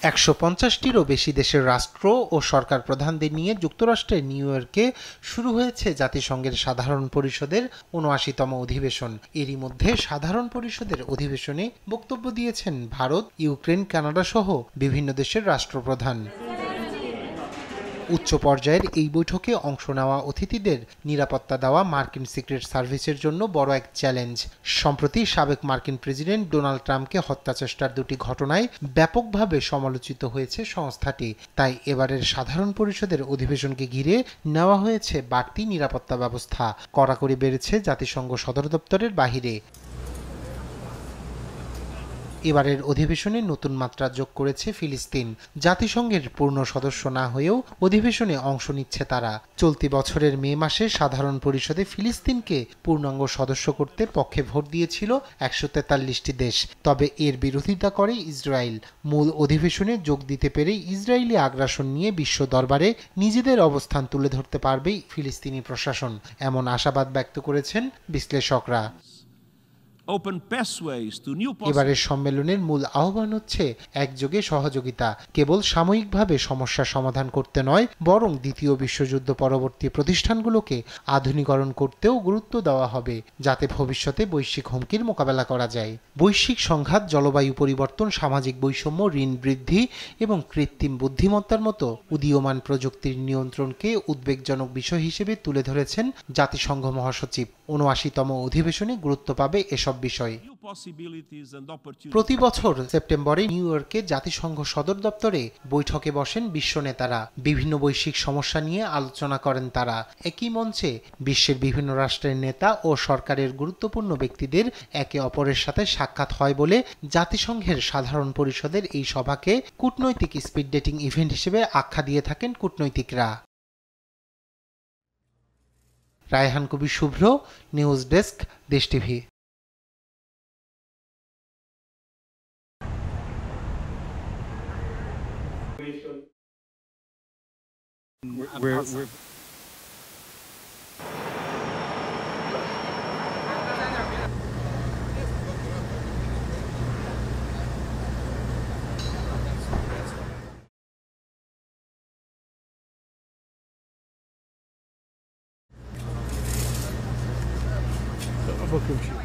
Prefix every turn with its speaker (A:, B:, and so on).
A: ১৫০টিরও বেশি দেশের রাষ্ট্র ও সরকার প্রধানদের নিয়ে যুক্তরাষ্ট্রের নিউ ইয়র্কে শুরু হয়েছে জাতিসংঘের সাধারণ পরিষদের ৭৯তম অধিবেশন। এরই মধ্যে সাধারণ পরিষদের অধিবেশনে বক্তব্য দিয়েছেন ভারত, ইউক্রেন, কানাডা সহ বিভিন্ন দেশের রাষ্ট্রপ্রধান। উচ্চ পর্যায়ের এই বৈঠকে অংশ নেওয়া অতিথিদের নিরাপত্তা দেওয়া মার্কিন সিক্রেট সার্ভিসের জন্য বড় এক চ্যালেঞ্জ। সম্প্রতি সাবেক মার্কিন প্রেসিডেন্ট ডোনাল্ড ট্রাম্পকে হত্যাচেষ্টার দুটি ঘটনায় ব্যাপকভাবে সমালোচিত হয়েছে সংস্থাটি। তাই এবারের সাধারণ পরিষদের অধিবেশনকে ঘিরে নেওয়া হয়েছে বাড়তি নিরাপত্তা ব্যবস্থা। কড়াকড়ি বেড়েছে জাতিসংঘ সদর দপ্তরের বাহিরে। এবারের অধিবেশনে নতুন মাত্রা যোগ করেছে ফিলিস্তিন। জাতিসংঘের পূর্ণ সদস্য না হয়েও অধিবেশনে অংশ নিচ্ছে তারা। চলতি বছরের মে মাসে সাধারণ পরিষদে ফিলিস্তিনকে পূর্ণাঙ্গ সদস্য করতে পক্ষে ভোট দিয়েছিল ১৪৩টি দেশ। তবে এর বিরোধিতা করে ইসরায়েল। মূল অধিবেশনে যোগ দিতে পেরে ইসরায়েলি আগ্রাসন নিয়ে বিশ্ব দরবারে নিজেদের অবস্থান তুলে ধরতে পারবে ফিলিস্তিনি প্রশাসন, এমন আশাবাদ ব্যক্ত করেছেন বিশ্লেষকরা। এবারের সম্মেলনের মূল আহ্বান হচ্ছে একযোগে সহযোগিতা। কেবল সাময়িকভাবে সমস্যার সমাধান করতে নয়, বরং দ্বিতীয় বিশ্বযুদ্ধ পরবর্তী প্রতিষ্ঠানগুলোকে আধুনিকরণ করতেও গুরুত্ব দেওয়া হবে, যাতে ভবিষ্যতে বৈশ্বিক হুমকির মোকাবেলা করা যায়। বৈশ্বিক সংঘাত, জলবায়ু পরিবর্তন, সামাজিক বৈষম্য, ঋণ বৃদ্ধি এবং কৃত্রিম বুদ্ধিমত্তার মতো উদীয়মান প্রযুক্তির নিয়ন্ত্রণকে উদ্বেগজনক বিষয় হিসেবে তুলে ধরেছেন জাতিসংঘ মহাসচিব। ৭৯তম অধিবেশনে গুরুত্ব পাবে এসব বিষয়। প্রতি বছর সেপ্টেম্বরে নিউ ইয়র্কে জাতিসংঘ সদর দপ্তরে বৈঠকে বসেন বিশ্ব নেতারা। বিভিন্ন বৈশ্বিক সমস্যা নিয়ে আলোচনা করেন তারা। একই মঞ্চে বিশ্বের বিভিন্ন রাষ্ট্রের নেতা ও সরকারের গুরুত্বপূর্ণ ব্যক্তিদের একে অপরের সাথে সাক্ষাৎ হয় বলে জাতিসংঘের সাধারণ পরিষদের এই সভাকে কূটনৈতিক স্পিড ডেটিং ইভেন্ট হিসেবে আখ্যা দিয়ে থাকেন কূটনৈতিকরা। রায়হান কবির শুভ্র, নিউজ ডেস্ক, দেশ টিভি।
B: We're bakıyorum şimdi.